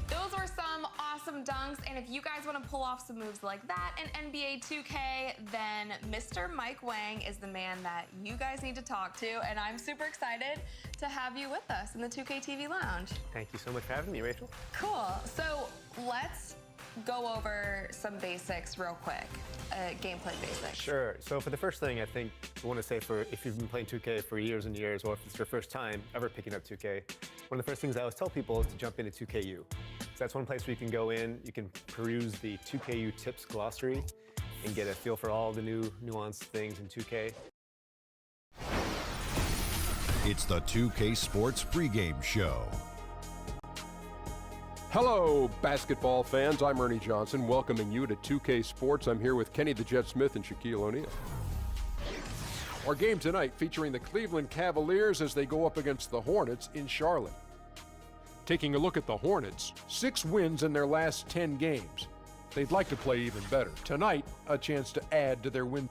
Those were some awesome dunks, and if you guys want to pull off some moves like that in NBA 2K, then Mr. Mike Wang is the man that you guys need to talk to, and I'm super excited to have you with us in the 2K TV Lounge. Thank you so much for having me, Rachel. Cool. So let's go over some basics real quick, gameplay basics. Sure. So for the first thing, I think I want to say if you've been playing 2K for years and years, or if it's your first time ever picking up 2K, one of the first things I always tell people is to jump into 2KU. So that's one place where you can go in, you can peruse the 2KU tips glossary and get a feel for all the new nuanced things in 2K. It's the 2K Sports pregame show. Hello, basketball fans. I'm Ernie Johnson, welcoming you to 2K Sports. I'm here with Kenny the Jet Smith and Shaquille O'Neal. Our game tonight featuring the Cleveland Cavaliers as they go up against the Hornets in Charlotte. Taking a look at the Hornets, 6 wins in their last 10 games. They'd like to play even better. Tonight, a chance to add to their win.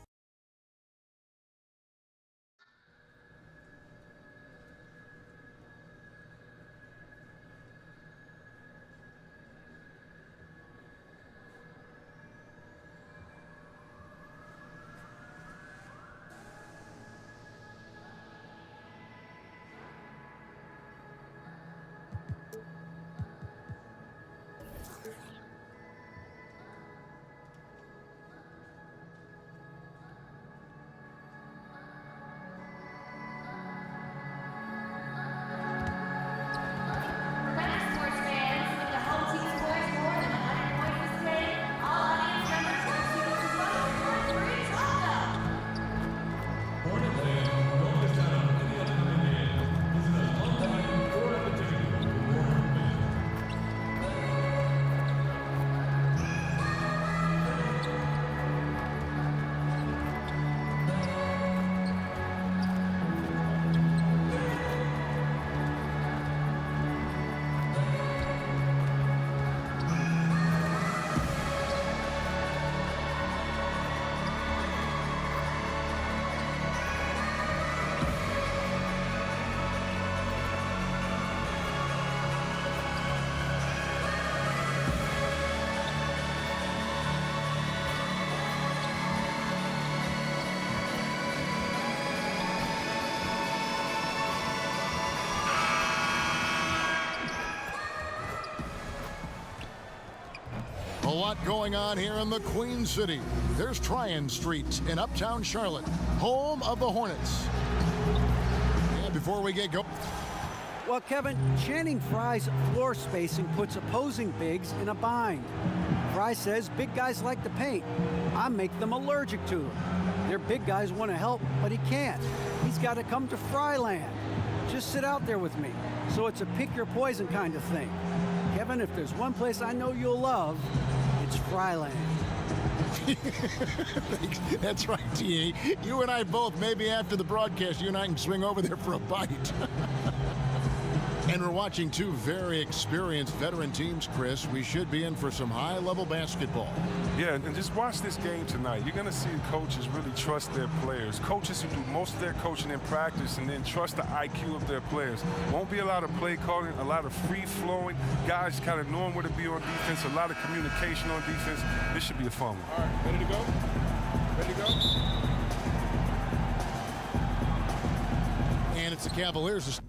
A lot going on here in the Queen City. There's Tryon Street in Uptown Charlotte, home of the Hornets. And before we get going. Well, Kevin, Channing Frye's floor spacing puts opposing bigs in a bind. Frye says big guys like to paint. I make them allergic to him. Their big guys want to help, but he can't. He's got to come to Fryland. Just sit out there with me. So it's a pick your poison kind of thing. Kevin, if there's one place I know you'll love, it's Fryland. That's right, T.A. You and I both, maybe after the broadcast, you and I can swing over there for a bite. And we're watching 2 very experienced veteran teams, Chris. We should be in for some high-level basketball. Yeah, and just watch this game tonight. You're going to see coaches really trust their players. Coaches who do most of their coaching in practice and then trust the IQ of their players. Won't be a lot of play calling, a lot of free-flowing. Guys kind of knowing where to be on defense, a lot of communication on defense. This should be a fun one. All right, ready to go? Ready to go? And it's the Cavaliers.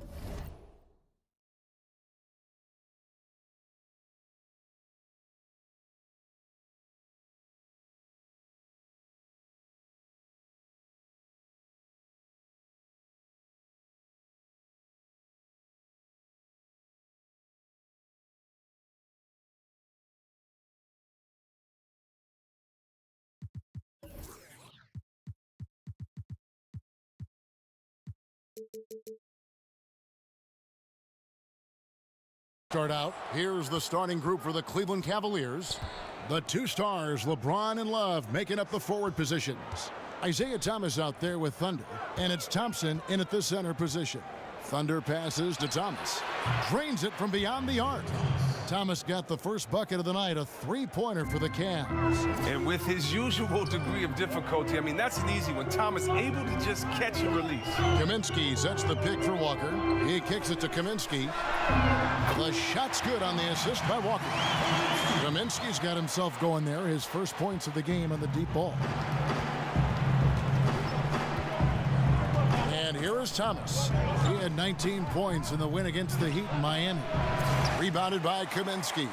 Start out. Here's the starting group for the Cleveland Cavaliers. The 2 stars, LeBron and Love, making up the forward positions. Isaiah Thomas out there with Thunder, and it's Thompson in at the center position. Thunder passes to Thomas. Drains it from beyond the arc. Thomas got the first bucket of the night, a three-pointer for the Cavs. And with his usual degree of difficulty, I mean, that's an easy one. Thomas able to just catch and release. Kaminsky sets the pick for Walker. He kicks it to Kaminsky. The shot's good on the assist by Walker. Kaminsky's got himself going there, his first points of the game on the deep ball. And here is Thomas. He had 19 points in the win against the Heat in Miami. Rebounded by Kaminsky.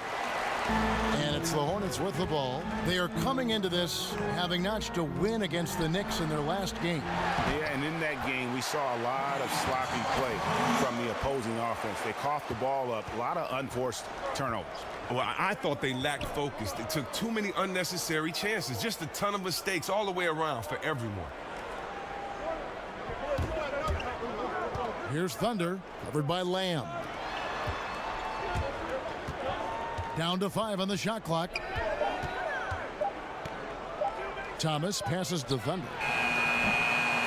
And it's the Hornets with the ball. They are coming into this having notched a win against the Knicks in their last game. Yeah, and in that game, we saw a lot of sloppy play from the opposing offense. They coughed the ball up, a lot of unforced turnovers. Well, I thought they lacked focus. They took too many unnecessary chances, just a ton of mistakes all the way around for everyone. Here's Thunder, covered by Lamb. Down to 5 on the shot clock. Thomas passes to Thunder.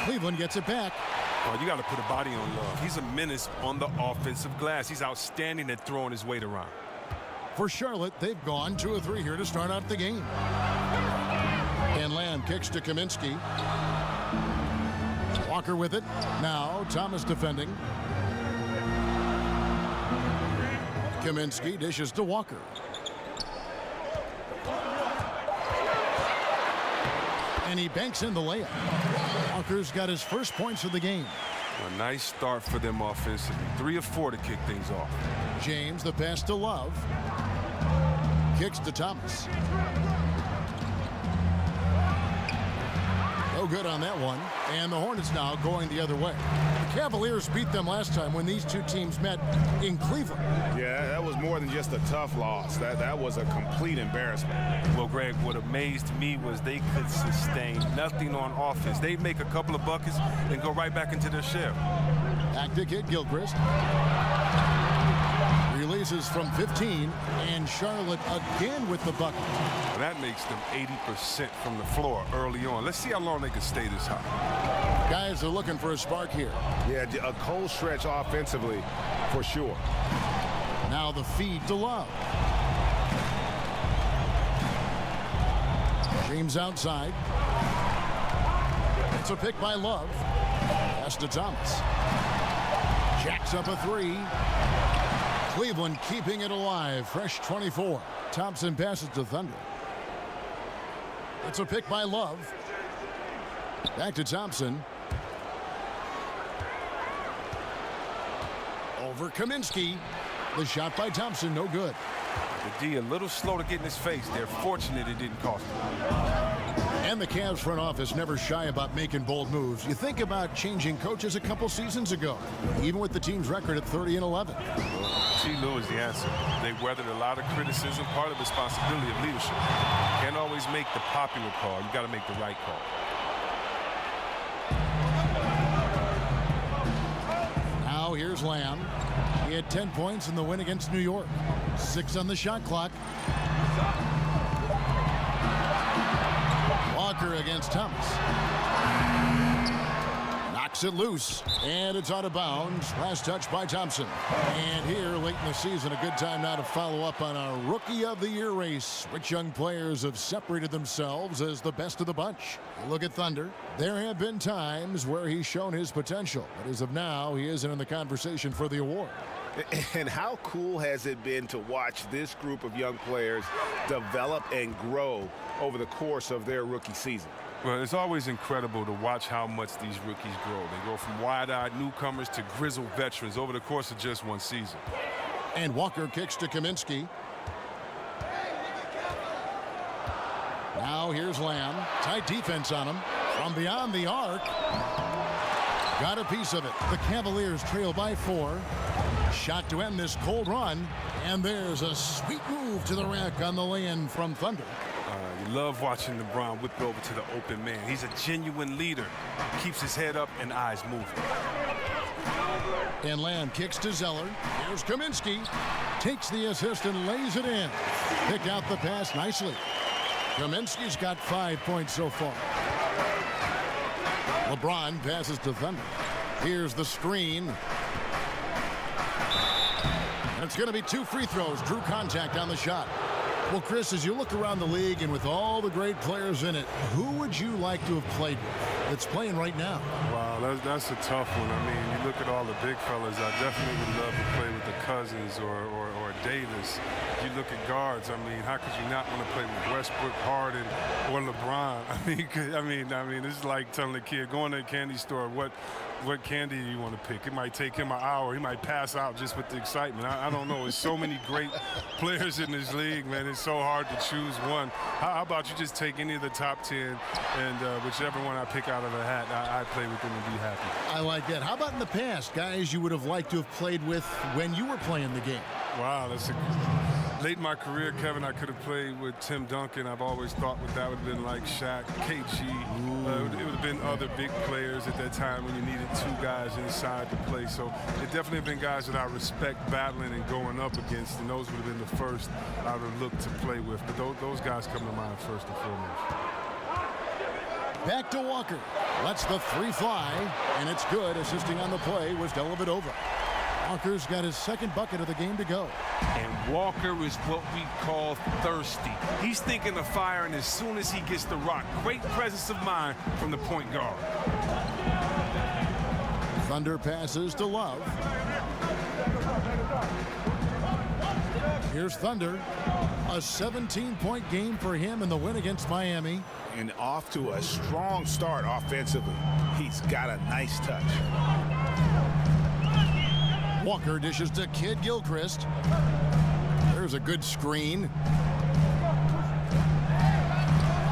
Cleveland gets it back. Oh, you got to put a body on Love. He's a menace on the offensive glass. He's outstanding at throwing his weight around. For Charlotte, they've gone 2 of 3 here to start out the game. And Lamb kicks to Kaminsky. Walker with it. Now Thomas defending. Kaminsky dishes to Walker. And he banks in the layup. Walker's got his first points of the game. A nice start for them offensively. 3 of 4 to kick things off. James, the pass to Love. Kicks to Thomas. No good on that one. And the Hornets now going the other way. The Cavaliers beat them last time when these two teams met in Cleveland. Yeah, that was more than just a tough loss. That was a complete embarrassment. Well, Greg, what amazed me was they could sustain nothing on offense. They'd make a couple of buckets and go right back into their shell. Back to Kid Gilchrist. Releases from 15, and Charlotte again with the bucket. Well, that makes them 80% from the floor early on. Let's see how long they can stay this high. Guys are looking for a spark here. Yeah, a cold stretch offensively, for sure. Now the feed to Love. James outside. It's a pick by Love. Pass to Thomas. Jacks up a 3. Cleveland keeping it alive. Fresh 24. Thompson passes to Thunder. It's a pick by Love. Back to Thompson. Over Kaminsky. The shot by Thompson, no good. The D a little slow to get in his face. They're fortunate it didn't cost them. And the Cavs front office never shy about making bold moves. You think about changing coaches a couple seasons ago, even with the team's record at 30-11. T. Lue is the answer. They weathered a lot of criticism, part of the responsibility of leadership. Can't always make the popular call. You got to make the right call. Now here's Lamb. He had 10 points in the win against New York. 6 on the shot clock. Walker against Thomas. Knocks it loose, and it's out of bounds. Last touch by Thompson. And here, late in the season, a good time now to follow up on our Rookie of the Year race. Which young players have separated themselves as the best of the bunch? Look at Thunder. There have been times where he's shown his potential, but as of now, he isn't in the conversation for the award. And how cool has it been to watch this group of young players develop and grow over the course of their rookie season? Well, it's always incredible to watch how much these rookies grow. They go from wide-eyed newcomers to grizzled veterans over the course of just one season. And Walker kicks to Kaminsky. Now here's Lamb. Tight defense on him. From beyond the arc. Got a piece of it. The Cavaliers trail by 4. Shot to end this cold run. And there's a sweet move to the rack on the lay-in from Thunder. You love watching LeBron whip over to the open man. He's a genuine leader. Keeps his head up and eyes moving. And Lamb kicks to Zeller. Here's Kaminsky. Takes the assist and lays it in. Picked out the pass nicely. Kaminsky's got 5 points so far. LeBron passes to Thunder. Here's the screen. And it's going to be 2 free throws. Drew contact on the shot. Well, Chris, as you look around the league and with all the great players in it, who would you like to have played with that's playing right now? Wow, that's a tough one. I mean, you look at all the big fellas, I definitely would love to play with the Cousins or Davis. You look at guards, I mean, how could you not want to play with Westbrook, Harden, or LeBron? I mean, it's like telling a kid, go in the candy store, what candy do you want to pick? It might take him an hour. He might pass out just with the excitement. I don't know. There's so many great players in this league, man. It's so hard to choose one. How about you just take any of the top 10, and whichever one I pick out of a hat, I play with them and be happy. I like that. How about in the past, guys you would have liked to have played with when you were playing the game? Wow, late in my career, Kevin, I could have played with Tim Duncan. I've always thought that would have been like Shaq, KG. It would have been other big players at that time when you needed 2 guys inside to play. So it definitely have been guys that I respect battling and going up against, and those would have been the first I would have looked to play with. But those guys come to mind first and foremost. Back to Walker. Lets the 3 fly, and it's good. Assisting on the play was Dellavedova. Walker's got his 2nd bucket of the game to go. And Walker is what we call thirsty. He's thinking of firing as soon as he gets the rock. Great presence of mind from the point guard. Thunder passes to Love. Here's Thunder. A 17-point game for him in the win against Miami. And off to a strong start offensively. He's got a nice touch. Walker dishes to Kid Gilchrist. There's a good screen.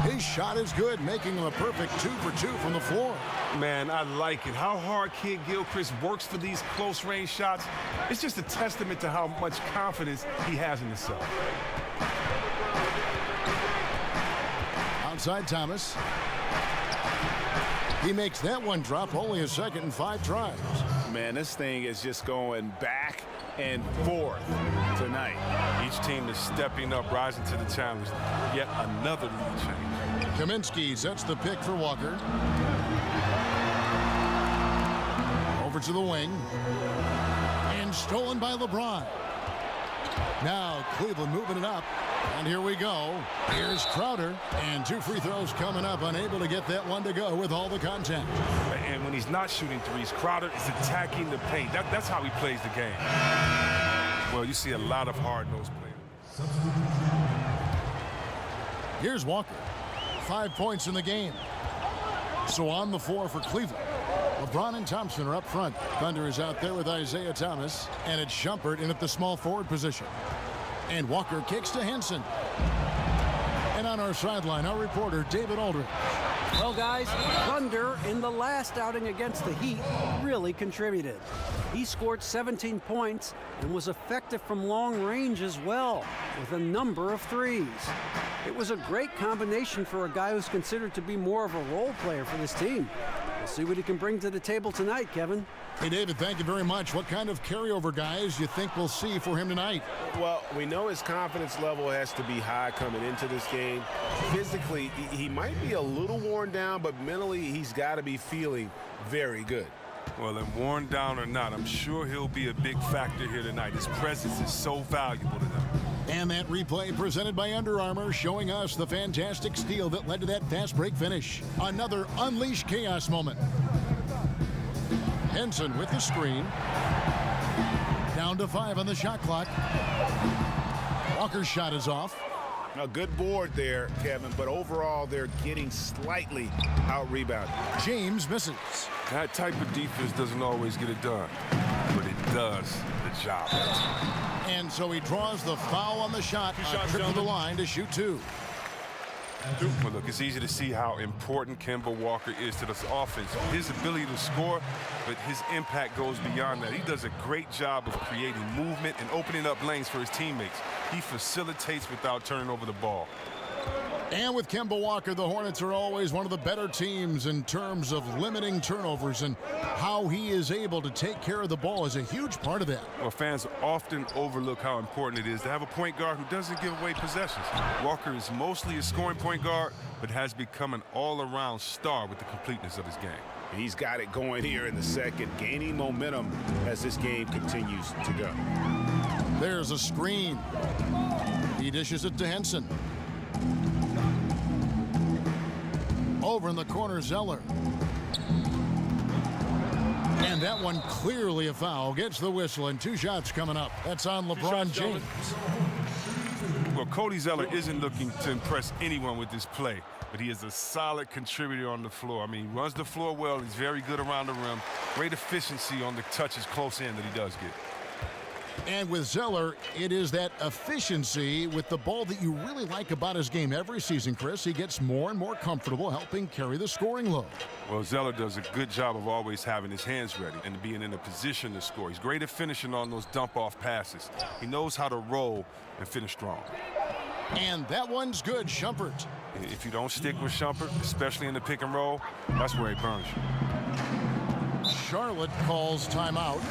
His shot is good, making him a perfect 2 for 2 from the floor. Man, I like it. How hard Kid Gilchrist works for these close-range shots. It's just a testament to how much confidence he has in himself. Outside Thomas. He makes that one drop, only a 2nd and 5 tries. Man, this thing is just going back and forth tonight. Each team is stepping up, rising to the challenge. Yet another lead change. Kaminsky sets the pick for Walker. Over to the wing. And stolen by LeBron. Now Cleveland moving it up. And here we go. Here's Crowder. And 2 free throws coming up. Unable to get that one to go with all the contact. And when he's not shooting threes, Crowder is attacking the paint. That's how he plays the game. Well, you see a lot of hard-nosed players. Here's Walker. 5 points in the game. So on the floor for Cleveland. LeBron and Thompson are up front. Thunder is out there with Isaiah Thomas. And it's Shumpert in at the small forward position. And Walker kicks to Henson. And on our sideline, our reporter, David Aldridge. Well, guys, Thunder in the last outing against the Heat really contributed. He scored 17 points and was effective from long range as well, with a number of threes. It was a great combination for a guy who's considered to be more of a role player for this team. We'll see what he can bring to the table tonight, Kevin. Hey, David, thank you very much. What kind of carryover guys you think we'll see for him tonight? Well, we know his confidence level has to be high coming into this game. Physically, he might be a little worn down, but mentally, he's got to be feeling very good. Well, and worn down or not, I'm sure he'll be a big factor here tonight. His presence is so valuable to them. And that replay presented by Under Armour, showing us the fantastic steal that led to that fast break finish. Another unleashed chaos moment. Henson with the screen. Down to 5 on the shot clock. Walker's shot is off. A good board there, Kevin, but overall they're getting slightly out-rebounded. James misses. That type of defense doesn't always get it done, but it does the job. And so he draws the foul on the shot. A trip to the line to shoot 2. Well, look, it's easy to see how important Kemba Walker is to this offense. His ability to score, but his impact goes beyond that. He does a great job of creating movement and opening up lanes for his teammates. He facilitates without turning over the ball. And with Kemba Walker, the Hornets are always one of the better teams in terms of limiting turnovers, and how he is able to take care of the ball is a huge part of that. Well, fans often overlook how important it is to have a point guard who doesn't give away possessions. Walker is mostly a scoring point guard, but has become an all-around star with the completeness of his game. He's got it going here in the second, gaining momentum as this game continues to go. There's a screen. He dishes it to Henson. Over in the corner, Zeller. And that one clearly a foul. Gets the whistle, and 2 shots coming up. That's on LeBron James. Well, Cody Zeller isn't looking to impress anyone with this play, but he is a solid contributor on the floor. I mean, he runs the floor well. He's very good around the rim. Great efficiency on the touches close in that he does get. And with Zeller, it is that efficiency with the ball that you really like about his game every season, Chris. He gets more and more comfortable helping carry the scoring load. Well, Zeller does a good job of always having his hands ready and being in a position to score. He's great at finishing on those dump-off passes. He knows how to roll and finish strong. And that one's good, Shumpert. If you don't stick with Shumpert, especially in the pick and roll, that's where he burns you. Charlotte calls timeout.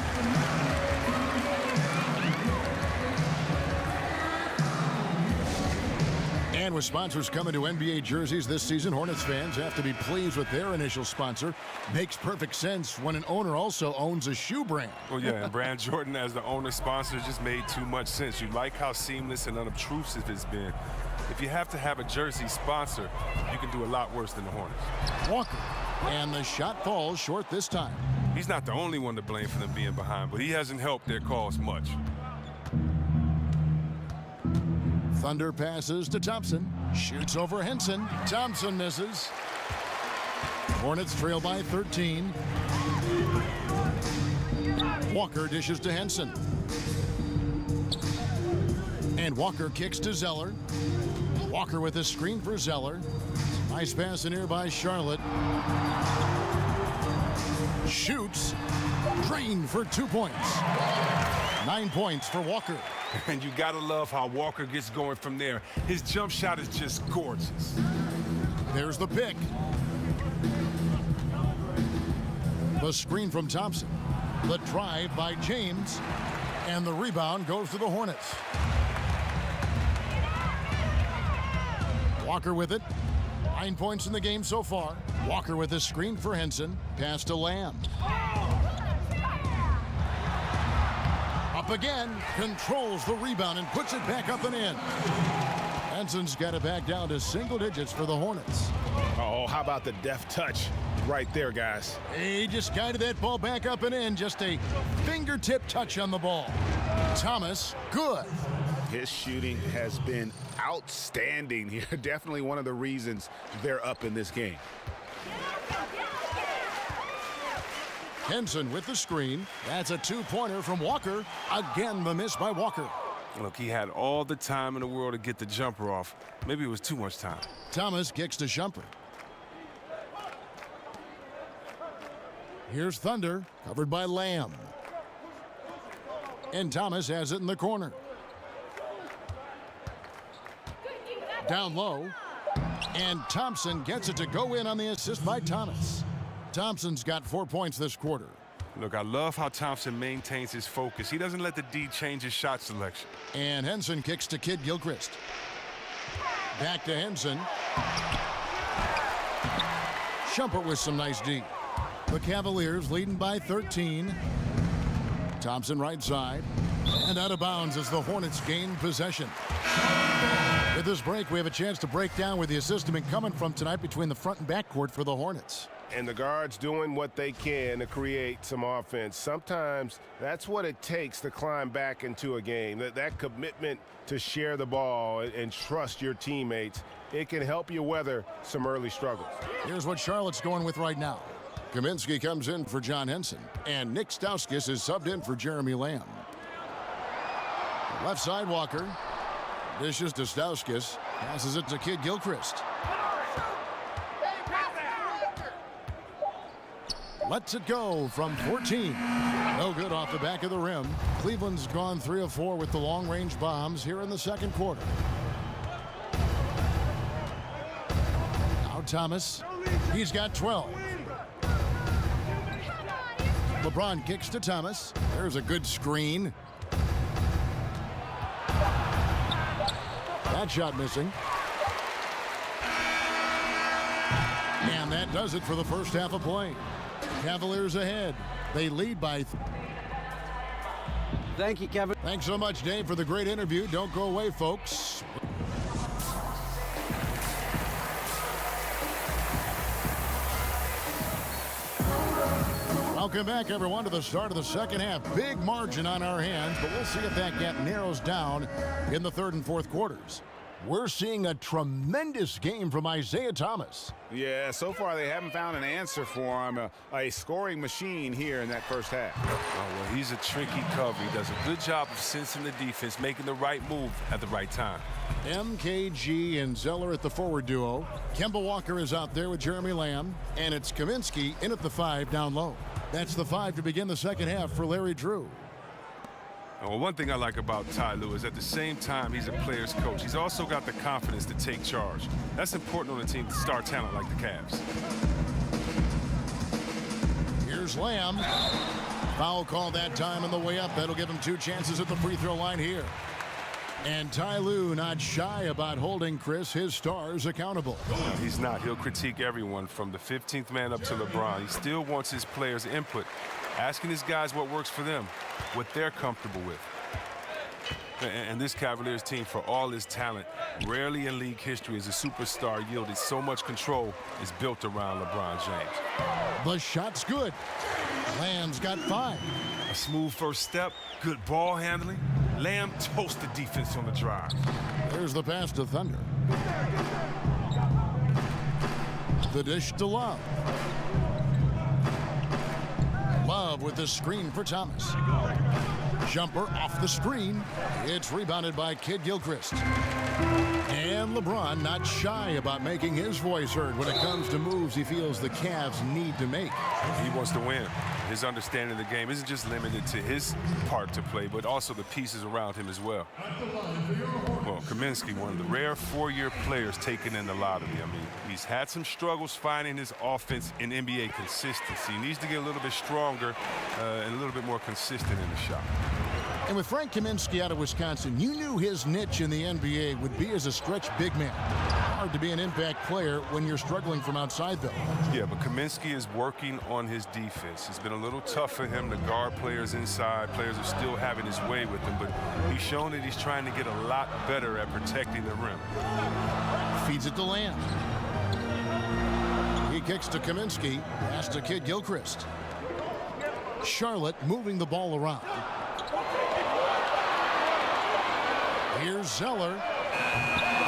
And with sponsors coming to NBA jerseys this season, Hornets fans have to be pleased with their initial sponsor. Makes perfect sense when an owner also owns a shoe brand. Well, yeah, and Brand Jordan as the owner sponsor just made too much sense. You like how seamless and unobtrusive it's been. If you have to have a jersey sponsor, you can do a lot worse than the Hornets. Walker, and the shot falls short this time. He's not the only one to blame for them being behind, but he hasn't helped their cause much. Thunder passes to Thompson. Shoots over Henson. Thompson misses. Hornets trail by 13. Walker dishes to Henson. And Walker kicks to Zeller. Walker with a screen for Zeller. Nice pass in here by Charlotte. Shoots. Drained for 2 points. 9 points for Walker. And you gotta love how Walker gets going from there. His jump shot is just gorgeous. There's the pick. The screen from Thompson. The drive by James. And the rebound goes to the Hornets. Walker with it. 9 points in the game so far. Walker with a screen for Henson. Pass to Lamb. Up again. Controls the rebound and puts it back up and in. Henson's got it back down to single digits for the Hornets. Oh, how about the deft touch right there, guys? He just guided that ball back up and in. Just a fingertip touch on the ball. Thomas, good. His shooting has been outstanding here. Definitely one of the reasons they're up in this game. Henson with the screen. That's a two-pointer from Walker. Again, the miss by Walker. Look, he had all the time in the world to get the jumper off. Maybe it was too much time. Thomas kicks to Shumpert. Here's Thunder, covered by Lamb. And Thomas has it in the corner. Down low. And Thompson gets it to go in on the assist by Thomas. Thompson's got 4 points this quarter. Look, I love how Thompson maintains his focus. He doesn't let the D change his shot selection. And Henson kicks to Kid Gilchrist. Back to Henson. Shumpert with some nice D. The Cavaliers leading by 13. Thompson right side. And out of bounds as the Hornets gain possession. With this break, we have a chance to break down where the assist has been coming from tonight between the front and back court for the Hornets. And the guards doing what they can to create some offense. Sometimes that's what it takes to climb back into a game. That commitment to share the ball and trust your teammates, it can help you weather some early struggles. Here's what Charlotte's going with right now. Kaminsky comes in for John Henson, and Nick Stauskas is subbed in for Jeremy Lamb. Left side, Walker. Dishes to Stauskas. Passes it to Kid Gilchrist. Lets it go from 14. No good off the back of the rim. Cleveland's gone 3 of 4 with the long-range bombs here in the second quarter. Now Thomas. He's got 12. LeBron kicks to Thomas. There's a good screen. That shot missing. And that does it for the first half of play. Cavaliers ahead. They lead by Thank you, Kevin. Thanks so much, Dave, for the great interview. Don't go away, folks. Welcome back, everyone, to the start of the second half. Big margin on our hands, but we'll see if that gap narrows down in the third and fourth quarters. We're seeing a tremendous game from Isaiah Thomas. Yeah, so far they haven't found an answer for him. A scoring machine here in that first half. Oh, well, he's a tricky cover. He does a good job of sensing the defense, making the right move at the right time. MKG and Zeller at the forward duo. Kemba Walker is out there with Jeremy Lamb. And it's Kaminsky in at the 5 down low. That's the 5 to begin the second half for Larry Drew. Well, one thing I like about Ty Lue is at the same time he's a player's coach. He's also got the confidence to take charge. That's important on a team with star talent like the Cavs. Here's Lamb. Foul call that time on the way up. That'll give him 2 chances at the free throw line here. And Ty Lue not shy about holding Chris, his stars, accountable. No, he's not. He'll critique everyone from the 15th man up to LeBron. He still wants his players' input, asking his guys what works for them, what they're comfortable with. And this Cavaliers team, for all his talent, rarely in league history has a superstar yielded so much control is built around LeBron James. The shot's good. Lamb's got 5. A smooth first step, good ball handling. Lamb toasts the defense on the drive. There's the pass to Thunder. The dish to Love. Love with the screen for Thomas. Jumper off the screen. It's rebounded by Kid Gilchrist. And LeBron not shy about making his voice heard when it comes to moves he feels the Cavs need to make. He wants to win. His understanding of the game isn't just limited to his part to play, but also the pieces around him as well. Well, Kaminsky, one of the rare 4-year players taken in the lottery. I mean, he's had some struggles finding his offense in NBA consistency. He needs to get a little bit stronger and a little bit more consistent in the shot. And with Frank Kaminsky out of Wisconsin, you knew his niche in the NBA would be as a stretch big man. Hard to be an impact player when you're struggling from outside, though. Yeah, but Kaminsky is working on his defense. It's been a little tough for him to guard players inside. Players are still having his way with him, but he's shown that he's trying to get a lot better at protecting the rim. Feeds it to Lamb. He kicks to Kaminsky. Pass to Kid Gilchrist. Charlotte moving the ball around. Here's Zeller.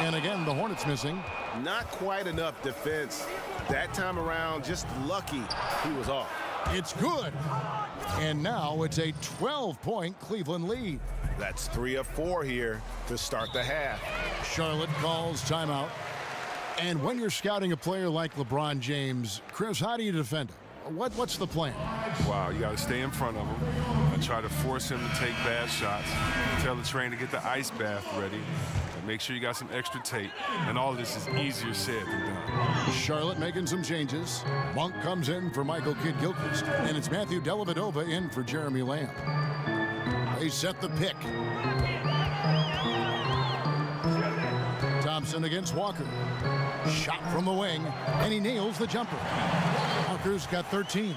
And again, the Hornets missing. Not quite enough defense. That time around, just lucky he was off. It's good. And now it's a 12-point Cleveland lead. That's 3 of 4 here to start the half. Charlotte calls timeout. And when you're scouting a player like LeBron James, Chris, how do you defend him? What's the plan? Wow, you got to stay in front of him and try to force him to take bad shots. Tell the train to get the ice bath ready. And make sure you got some extra tape. And all of this is easier said than done. Charlotte making some changes. Monk comes in for Michael Kidd Gilchrist. And it's Matthew Dellavedova in for Jeremy Lamb. They set the pick. Thompson against Walker. Shot from the wing. And he nails the jumper. Walker's got 13.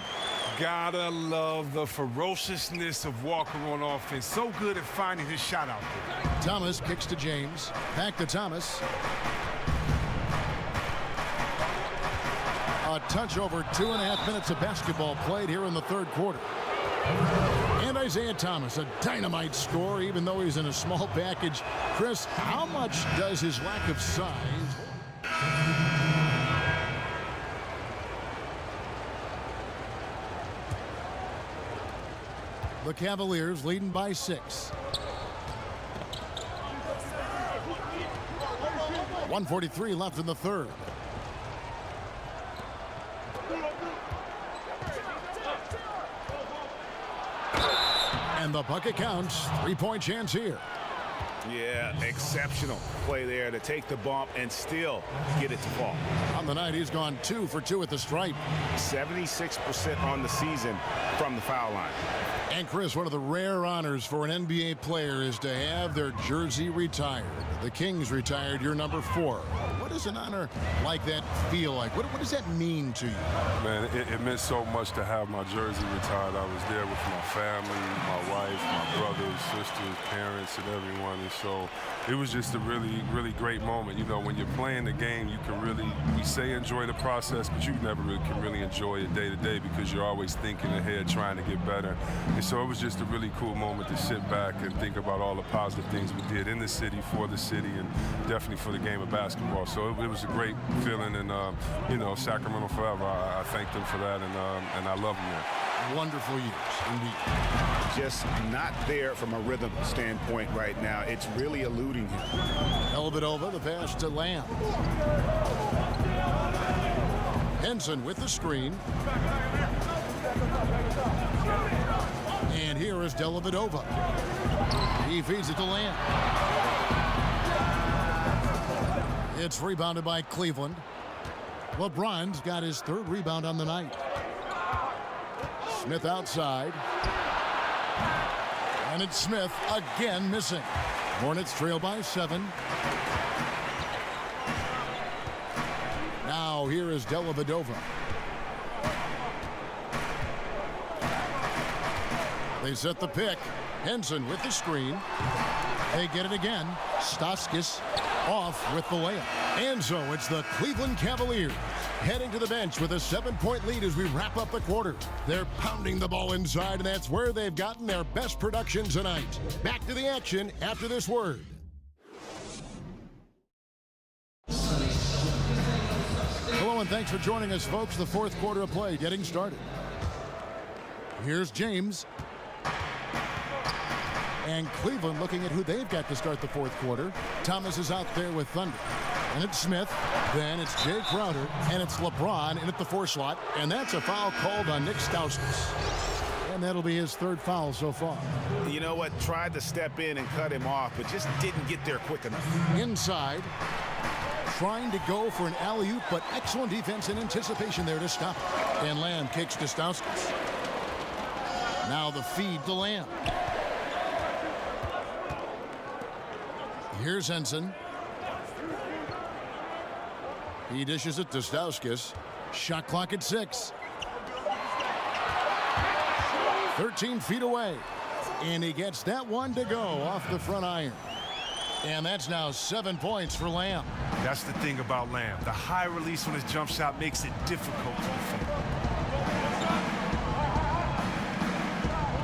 Gotta love the ferociousness of Walker on offense. So good at finding his shot out there. Thomas kicks to James. Back to Thomas. A touch over 2.5 minutes of basketball played here in the third quarter. And Isaiah Thomas, a dynamite score, even though he's in a small package. Chris, how much does his lack of size... The Cavaliers leading by 6. 1:43 left in the third. And the bucket counts. 3-point chance here. Yeah, exceptional play there to take the bump and still get it to fall. On the night, he's gone 2 for 2 at the stripe. 76% on the season from the foul line. And Chris, one of the rare honors for an NBA player is to have their jersey retired. The Kings retired your number 4. What does an honor like that feel like? What does that mean to you? Man, it meant so much to have my jersey retired. I was there with my family, my wife, my brothers, sisters, parents, and everyone. And so it was just a really, really great moment. You know, when you're playing the game, you can really, we say enjoy the process, but you never really can really enjoy it day to day because you're always thinking ahead, trying to get better. And so it was just a really cool moment to sit back and think about all the positive things we did in the city, for the city, and definitely for the game of basketball. So it was a great feeling, and you know, Sacramento forever. I thank them for that, and I love them there. Wonderful years, indeed. Just not there from a rhythm standpoint right now. It's really eluding him. Dellavedova, the pass to Lamb. Henson with the screen. And here is Dellavedova. He feeds it to Lamb. It's rebounded by Cleveland. LeBron's got his third rebound on the night. Smith outside. And it's Smith again missing. Hornets trail by 7. Now here is Dellavedova. They set the pick. Henson with the screen. They get it again. Stauskas off with the layup. And so it's the Cleveland Cavaliers heading to the bench with a 7-point lead as we wrap up the quarter. They're pounding the ball inside, and that's where they've gotten their best production tonight. Back to the action after this word. Hello, and thanks for joining us, folks. The fourth quarter of play getting started. Here's James. And Cleveland looking at who they've got to start the fourth quarter. Thomas is out there with Thunder. And it's Smith. Then it's Jay Crowder. And it's LeBron in at the 4 slot. And that's a foul called on Nick Stauskas. And that'll be his third foul so far. You know what? Tried to step in and cut him off, but just didn't get there quick enough. Inside. Trying to go for an alley-oop, but excellent defense and anticipation there to stop it. And Lamb kicks to Stauskas. Now the feed to Lamb. Here's Henson. He dishes it to Stauskas. Shot clock at 6. 13 feet away. And he gets that one to go off the front iron. And that's now 7 points for Lamb. That's the thing about Lamb. The high release on his jump shot makes it difficult to defend.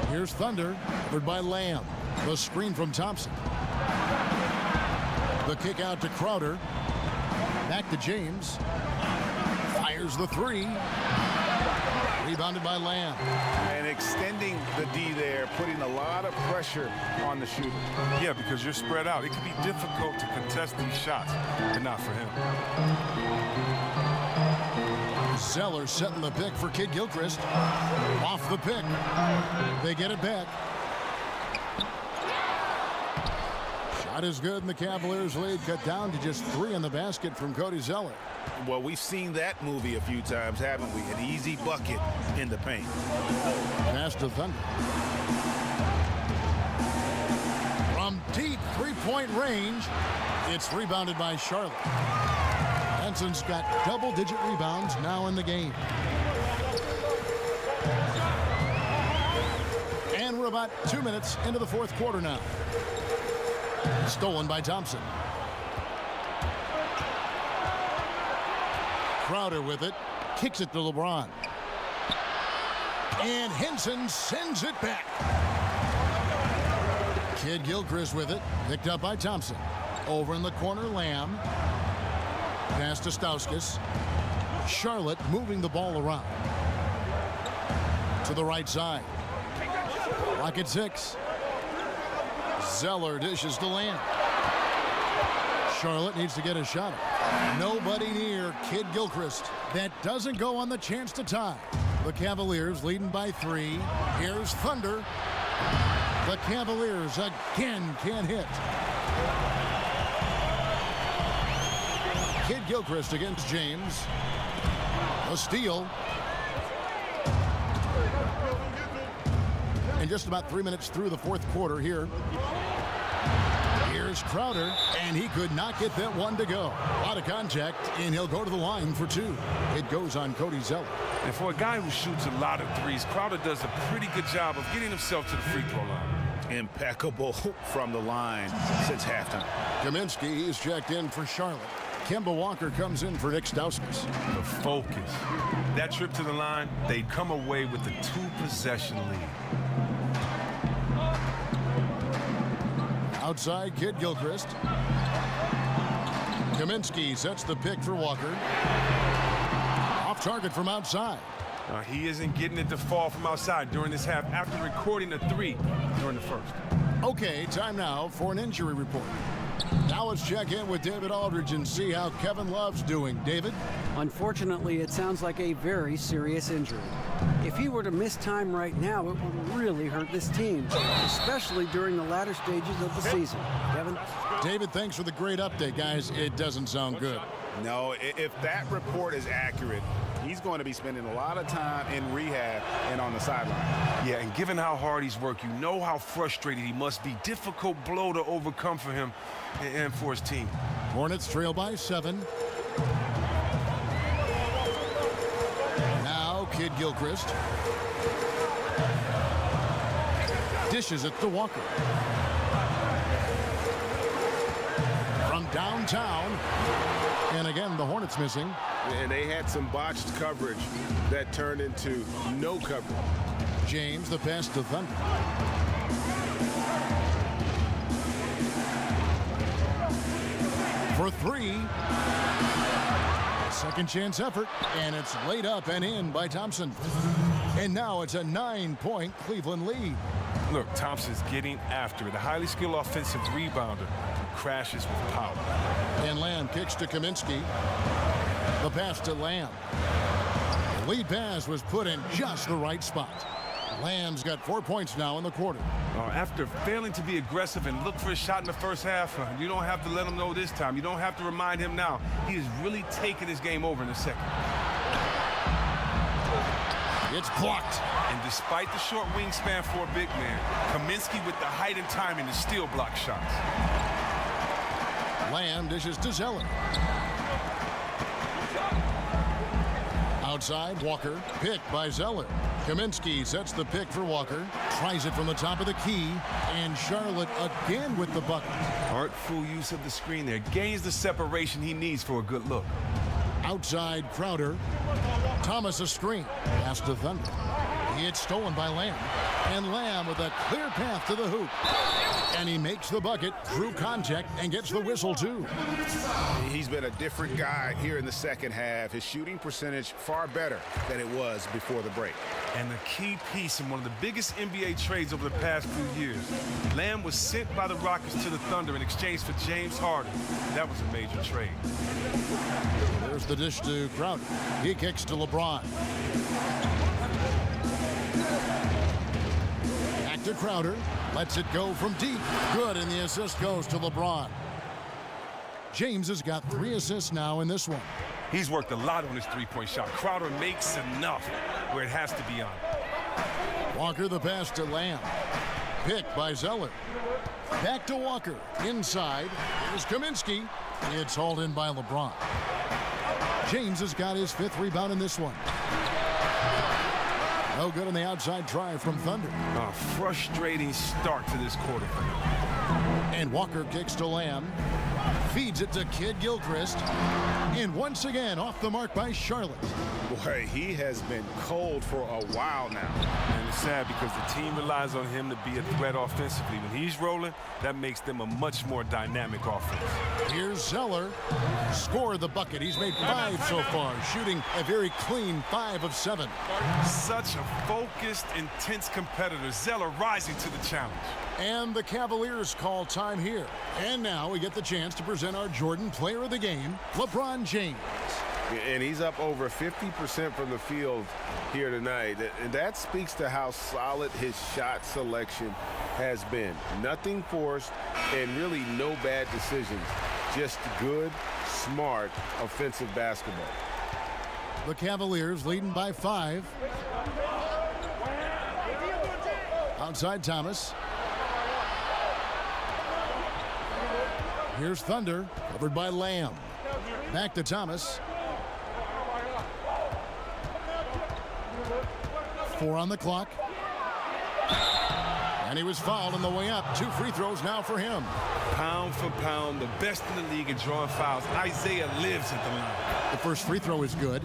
Here's Thunder, covered by Lamb. The screen from Thompson. The kick out to Crowder. Back to James. Fires the 3. Rebounded by Lamb. And extending the D there, putting a lot of pressure on the shooter. Yeah, because you're spread out. It can be difficult to contest these shots, but not for him. Zeller setting the pick for Kid Gilchrist. Off the pick. They get it back. Shot is good, and the Cavaliers lead cut down to just 3 in the basket from Cody Zeller. Well, we've seen that movie a few times, haven't we? An easy bucket in the paint. Pass to Thunder. From deep three-point range, it's rebounded by Charlotte. Henson's got double-digit rebounds now in the game. And we're about 2 minutes into the fourth quarter now. Stolen by Thompson. Crowder with it. Kicks it to LeBron. And Henson sends it back. Kid Gilchrist with it. Picked up by Thompson. Over in the corner, Lamb. Pass to Stauskas. Charlotte moving the ball around. To the right side. Clock at 6. Zeller dishes to Lamb. Charlotte needs to get a shot. Nobody near Kid Gilchrist. That doesn't go on the chance to tie. The Cavaliers leading by 3. Here's Thunder. The Cavaliers again can't hit. Kid Gilchrist against James. A steal. And just about 3 minutes through the fourth quarter here. Here's Here's Crowder, and he could not get that one to go. Out of contact, and he'll go to the line for 2. It goes on Cody Zeller. And for a guy who shoots a lot of threes, Crowder does a pretty good job of getting himself to the free throw line. Impeccable from the line since halftime. Kaminsky is checked in for Charlotte. Kemba Walker comes in for Nick Stauskas. The focus. That trip to the line, they'd come away with a 2-possession lead. Outside, Kid Gilchrist. Kaminsky sets the pick for Walker. Off target from outside. He isn't getting it to fall from outside during this half after recording a 3 during the first. Okay, time now for an injury report. Now let's check in with David Aldridge and see how Kevin Love's doing. David? Unfortunately, it sounds like a very serious injury. If he were to miss time right now, it would really hurt this team, especially during the latter stages of the season. Kevin? David, thanks for the great update, guys. It doesn't sound good. No, if that report is accurate, he's going to be spending a lot of time in rehab and on the sideline. Yeah, and given how hard he's worked, you know how frustrated he must be. Difficult blow to overcome for him and for his team. Hornets trail by 7. Now, Kid Gilchrist. Dishes it to Walker. From downtown. And again, the Hornets missing. And they had some botched coverage that turned into no coverage. James, the pass to Thunder. For 3. Second chance effort, and it's laid up and in by Thompson. And now it's a 9-point Cleveland lead. Look, Thompson's getting after it. A highly skilled offensive rebounder who crashes with power. And Lamb kicks to Kaminsky. The pass to Lamb. The lead pass was put in just the right spot. Lamb's got 4 points now in the quarter. After failing to be aggressive and look for a shot in the first half, you don't have to let him know this time. You don't have to remind him now. He is really taking this game over in the second. It's blocked. And despite the short wingspan for a big man, Kaminsky with the height and timing to still block shots. Lamb dishes to Zeller. Outside, Walker, picked by Zeller. Kaminsky sets the pick for Walker, tries it from the top of the key, and Charlotte again with the bucket. Artful use of the screen there. Gains the separation he needs for a good look. Outside, Crowder. Thomas a screen. Pass to Thunder. It's stolen by Lamb. And Lamb with a clear path to the hoop. And he makes the bucket through contact and gets the whistle, too. He's been a different guy here in the second half. His shooting percentage far better than it was before the break. And the key piece in one of the biggest NBA trades over the past few years. Lamb was sent by the Rockets to the Thunder in exchange for James Harden. That was a major trade. There's the dish to Crowder. He kicks to LeBron. Back to Crowder. Lets it go from deep. Good, and the assist goes to LeBron. James has got 3 assists now in this one. He's worked a lot on his three-point shot. Crowder makes enough where it has to be on. Walker the pass to Lamb. Picked by Zeller. Back to Walker. Inside. Here's Kaminsky. It's hauled in by LeBron. James has got his 5th rebound in this one. No good on the outside try from Thunder. A frustrating start to this quarter. And Walker kicks to Lamb. Feeds it to Kid Gilchrist. And once again, off the mark by Charlotte. Boy, he has been cold for a while now. And it's sad because the team relies on him to be a threat offensively. When he's rolling, that makes them a much more dynamic offense. Here's Zeller. Score the bucket. He's made 5 so far, shooting a very clean 5 of 7. Such a focused, intense competitor. Zeller rising to the challenge. And the Cavaliers call time here. And now we get the chance to present our Jordan Player of the Game, LeBron James. And he's up over 50% from the field here tonight. And that speaks to how solid his shot selection has been. Nothing forced and really no bad decisions. Just good, smart offensive basketball. The Cavaliers leading by 5. Outside Thomas. Here's Thunder, covered by Lamb. Back to Thomas. 4 on the clock. And he was fouled on the way up. 2 free throws now for him. Pound for pound, the best in the league at drawing fouls. Isaiah lives at the line. The first free throw is good.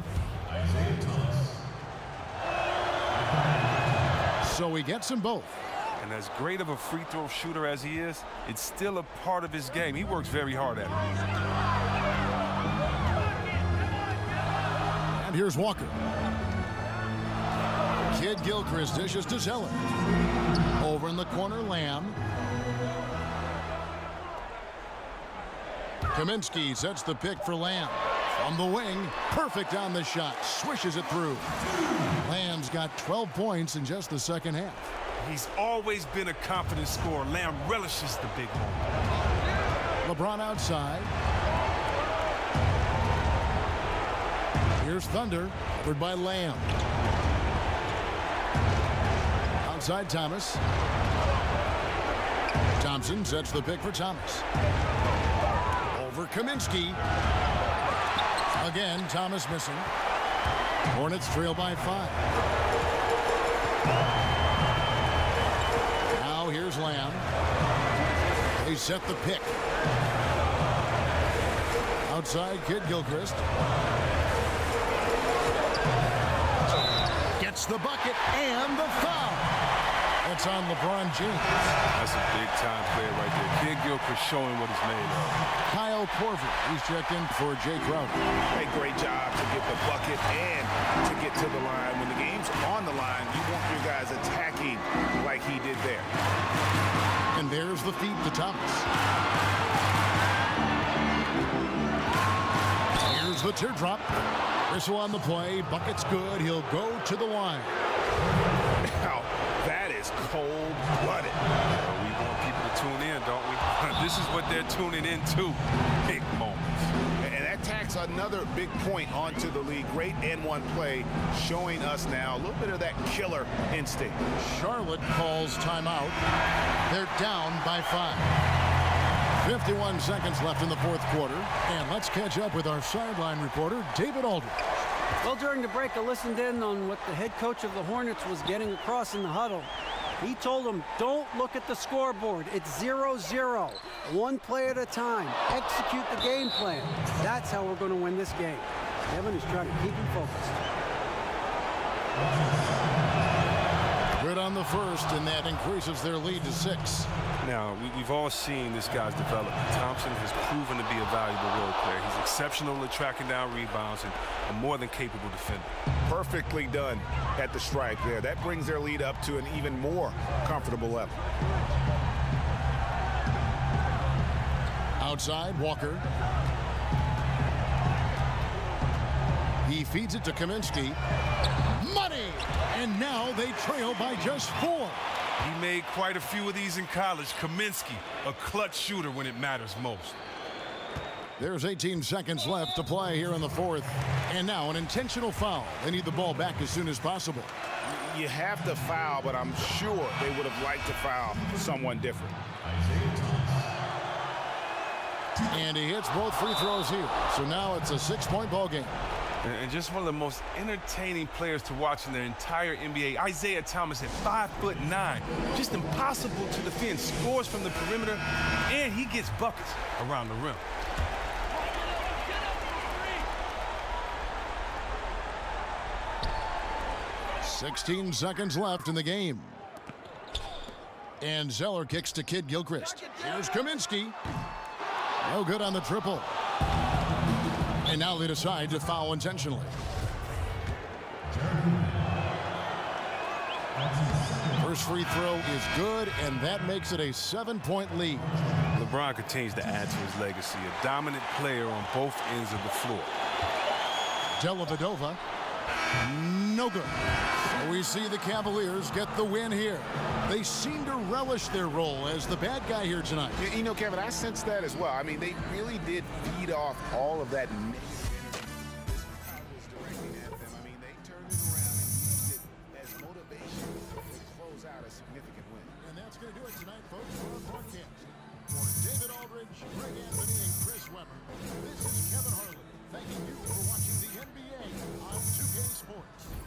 So he gets them both. And as great of a free throw shooter as he is, it's still a part of his game. He works very hard at it. And here's Walker. Kid Gilchrist dishes to Zeller. Over in the corner, Lamb. Kaminsky sets the pick for Lamb. From the wing, perfect on the shot. Swishes it through. Lamb's got 12 points in just the second half. He's always been a confident scorer. Lamb relishes the big moment. LeBron outside. Here's Thunder, covered by Lamb. Outside Thomas. Thompson sets the pick for Thomas. Over Kaminsky. Again, Thomas missing. Hornets trail by 5. Now here's Lamb. They set the pick. Outside, Kid Gilchrist. Gets the bucket and the foul. That's on LeBron James. That's a big-time player right there. Kid Gilchrist showing what he's made of. Kyle Korver, he's checked in for Jay Crowder. A great job to get the bucket and to get to the line. When the game's on the line, you want your guys attacking like he did there. And there's the feed to Thomas. Here's the teardrop. Whistle on the play. Bucket's good. He'll go to the line. Now, that is cold-blooded. We want people to tune in, don't we? This is what they're tuning into. Big moments. And that tacks another big point onto the league. Great N1 play showing us now a little bit of that killer instinct. Charlotte calls timeout. They're down by 5. 51 seconds left in the fourth quarter. And let's catch up with our sideline reporter, David Aldridge. Well, during the break, I listened in on what the head coach of the Hornets was getting across in the huddle. He told them, don't look at the scoreboard. It's 0-0. One play at a time. Execute the game plan. That's how we're going to win this game. Kevin is trying to keep him focused. Good on the first, and that increases their lead to 6. Now, we've all seen this guy's development. Thompson has proven to be a valuable role player. He's exceptional at tracking down rebounds and a more than capable defender. Perfectly done at the stripe there. That brings their lead up to an even more comfortable level. Outside, Walker. He feeds it to Kaminsky. Money! And now they trail by just 4. He made quite a few of these in college. Kaminsky, a clutch shooter when it matters most. There's 18 seconds left to play here in the fourth. And now an intentional foul. They need the ball back as soon as possible. You have to foul, but I'm sure they would have liked to foul someone different. And he hits both free throws here. So now it's a 6-point ball game. And just one of the most entertaining players to watch in their entire NBA. Isaiah Thomas at 5'9". Just impossible to defend. Scores from the perimeter, and he gets buckets around the rim. $16 seconds left in the game. And Zeller kicks to Kid Gilchrist. Here's Kaminsky. No good on the triple. And now they decide to foul intentionally. First free throw is good, and that makes it a 7-point lead. LeBron continues to add to his legacy, a dominant player on both ends of the floor. Dellavedova, no good. We see the Cavaliers get the win here. They seem to relish their role as the bad guy here tonight. You know, Kevin, I sense that as well. I mean, they really did feed off all of that negative energy that was directing at them. I mean, they turned it around and used it as motivation to close out a significant win. And that's going to do it tonight, folks, for our broadcast. For David Aldridge Greg Anthony and Chris Webber. This is Kevin Harlan, thanking you for watching the NBA on 2K Sports.